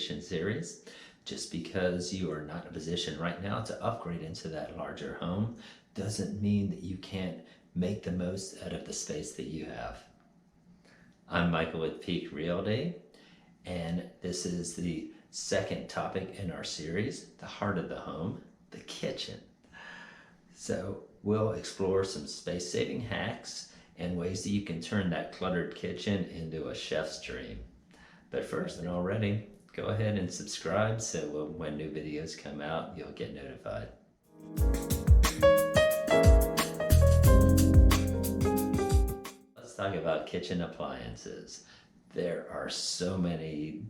organization series. Just because you are not in a position right now to upgrade into that larger home doesn't mean that you can't make the most out of the space that you have. I'm Michael with Peak Realty, and this is the second topic in our series, the heart of the home, the kitchen. So we'll explore some space-saving hacks and ways that you can turn that cluttered kitchen into a chef's dream. But first, and already, go ahead and subscribe so when new videos come out, you'll get notified. Let's talk about kitchen appliances. There are so many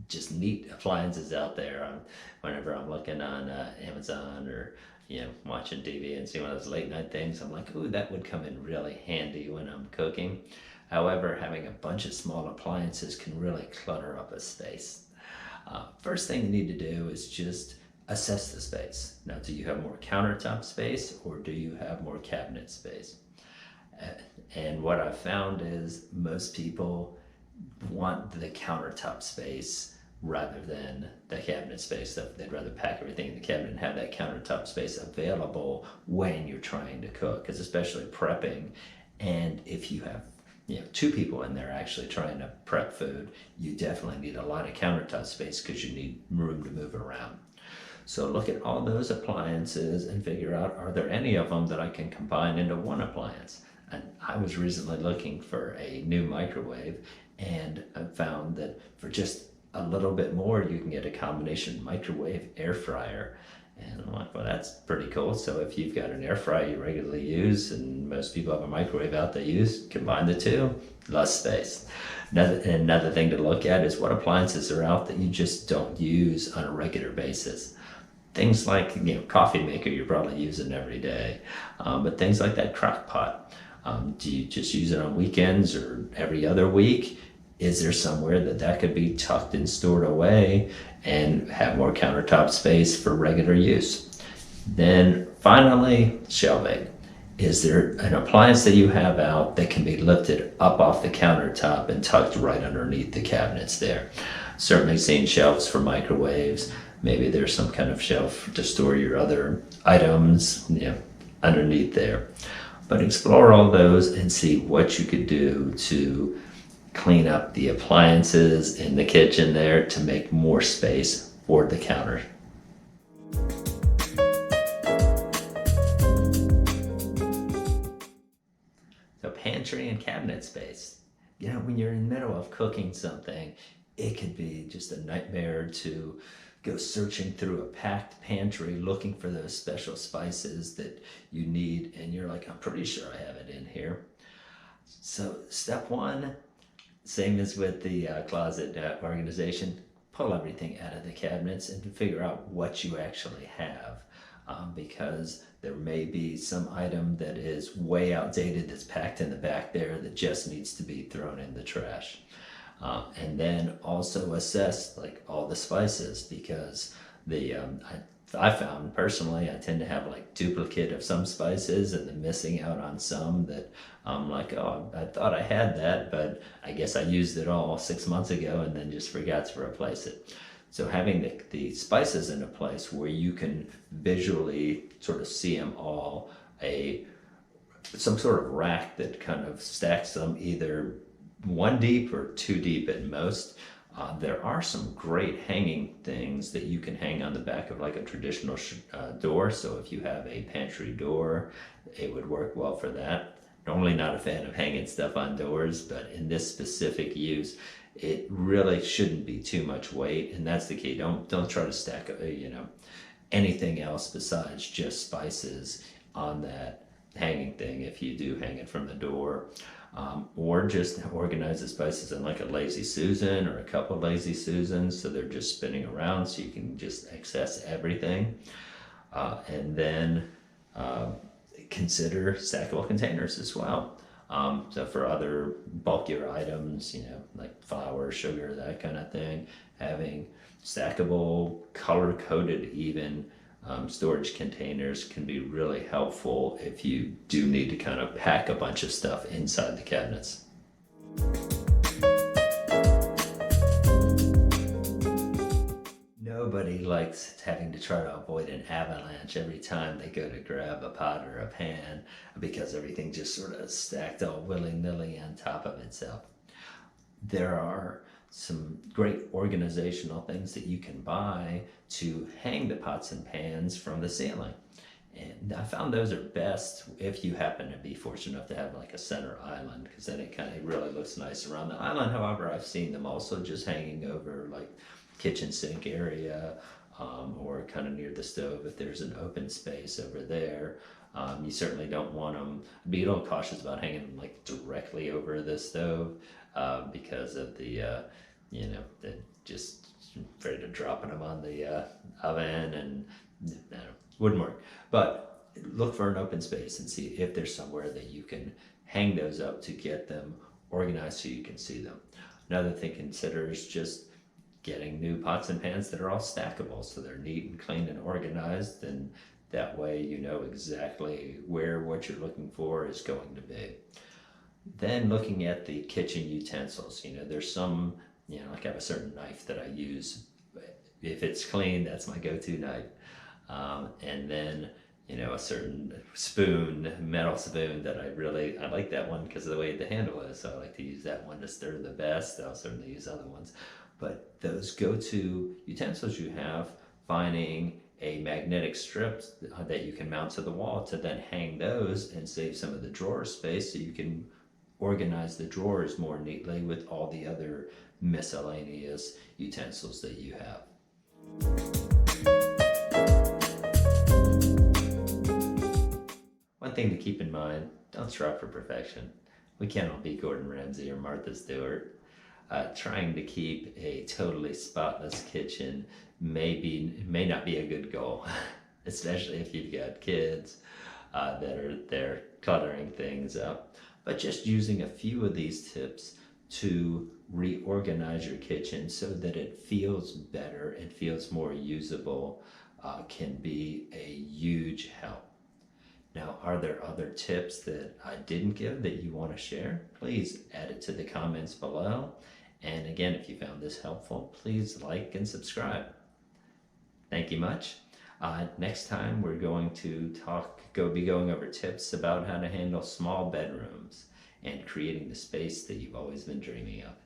just neat appliances out there. Whenever I'm looking on Amazon or watching TV and see one of those late night things, I'm like, ooh, that would come in really handy when I'm cooking. However, having a bunch of small appliances can really clutter up a space. First thing you need to do is just assess the space. Now, do you have more countertop space or do you have more cabinet space? And what I've found is most people want the countertop space rather than the cabinet space. They'd rather pack everything in the cabinet and have that countertop space available when you're trying to cook, because especially prepping, and if you have two people in there actually trying to prep food, you definitely need a lot of countertop space because you need room to move around. So look at all those appliances and figure out, are there any of them that I can combine into one appliance? And I was recently looking for a new microwave, and I found that for just a little bit more, you can get a combination microwave air fryer. And I'm like, well, that's pretty cool. So if you've got an air fryer you regularly use, and most people have a microwave out they use, combine the two, less space. Another thing to look at is what appliances are out that you just don't use on a regular basis. Things like, coffee maker you're probably using every day, but things like that crock pot. Do you just use it on weekends or every other week? Is there somewhere that could be tucked and stored away and have more countertop space for regular use? Then finally, shelving. Is there an appliance that you have out that can be lifted up off the countertop and tucked right underneath the cabinets there? Certainly seen shelves for microwaves. Maybe there's some kind of shelf to store your other items underneath there. But explore all those and see what you could do to clean up the appliances in the kitchen there to make more space for the counter. So pantry and cabinet space. When you're in the middle of cooking something, it could be just a nightmare to go searching through a packed pantry looking for those special spices that you need, and you're like, I'm pretty sure I have it in here. So step one, same as with the closet organization, pull everything out of the cabinets and figure out what you actually have, because there may be some item that is way outdated that's packed in the back there that just needs to be thrown in the trash. And then also assess all the spices, because I found personally I tend to have duplicate of some spices and then missing out on some that I'm like, oh, I thought I had that, but I guess I used it all 6 months ago and then just forgot to replace it. So having the spices in a place where you can visually sort of see them all, some sort of rack that kind of stacks them either one deep or two deep at most. There are some great hanging things that you can hang on the back of a traditional door. So if you have a pantry door, it would work well for that. Normally not a fan of hanging stuff on doors, but in this specific use, it really shouldn't be too much weight, and that's the key. Don't try to stack anything else besides just spices on that hanging thing if you do hang it from the door. Or just organize the spices in a Lazy Susan or a couple Lazy Susans so they're just spinning around so you can just access everything. And then consider stackable containers as well. So for other bulkier items, like flour, sugar, that kind of thing, having stackable, color-coded even storage containers can be really helpful if you do need to kind of pack a bunch of stuff inside the cabinets. nobody likes having to try to avoid an avalanche every time they go to grab a pot or a pan because everything just sort of stacked all willy-nilly on top of itself. There are some great organizational things that you can buy to hang the pots and pans from the ceiling. And I found those are best if you happen to be fortunate enough to have like a center island, because then it kind of really looks nice around the island. However, I've seen them also just hanging over like kitchen sink area, or kind of near the stove if there's an open space over there. You certainly don't want them, be a little cautious about hanging them like directly over the stove, because of the, the just afraid of dropping them on the oven, and wouldn't work. But look for an open space and see if there's somewhere that you can hang those up to get them organized so you can see them. Another thing to consider is just getting new pots and pans that are all stackable, so they're neat and clean and organized, and that way you know exactly where what you're looking for is going to be. Then looking at the kitchen utensils, there's some, like I have a certain knife that I use. If it's clean, that's my go-to knife. And then, a certain spoon, metal spoon that I like that one because of the way the handle is. So I like to use that one to stir the best. I'll certainly use other ones. But those go-to utensils you have, finding a magnetic strip that you can mount to the wall to then hang those and save some of the drawer space so you can organize the drawers more neatly with all the other miscellaneous utensils that you have. One thing to keep in mind, don't strive for perfection. We can't all be Gordon Ramsay or Martha Stewart. Trying to keep a totally spotless kitchen may not be a good goal, especially if you've got kids that are there cluttering things up. But just using a few of these tips to reorganize your kitchen so that it feels better and feels more usable can be a huge help. Now, are there other tips that I didn't give that you want to share? Please add it to the comments below. And again, if you found this helpful, please like and subscribe. Thank you much. Next time we're going to be going over tips about how to handle small bedrooms and creating the space that you've always been dreaming of.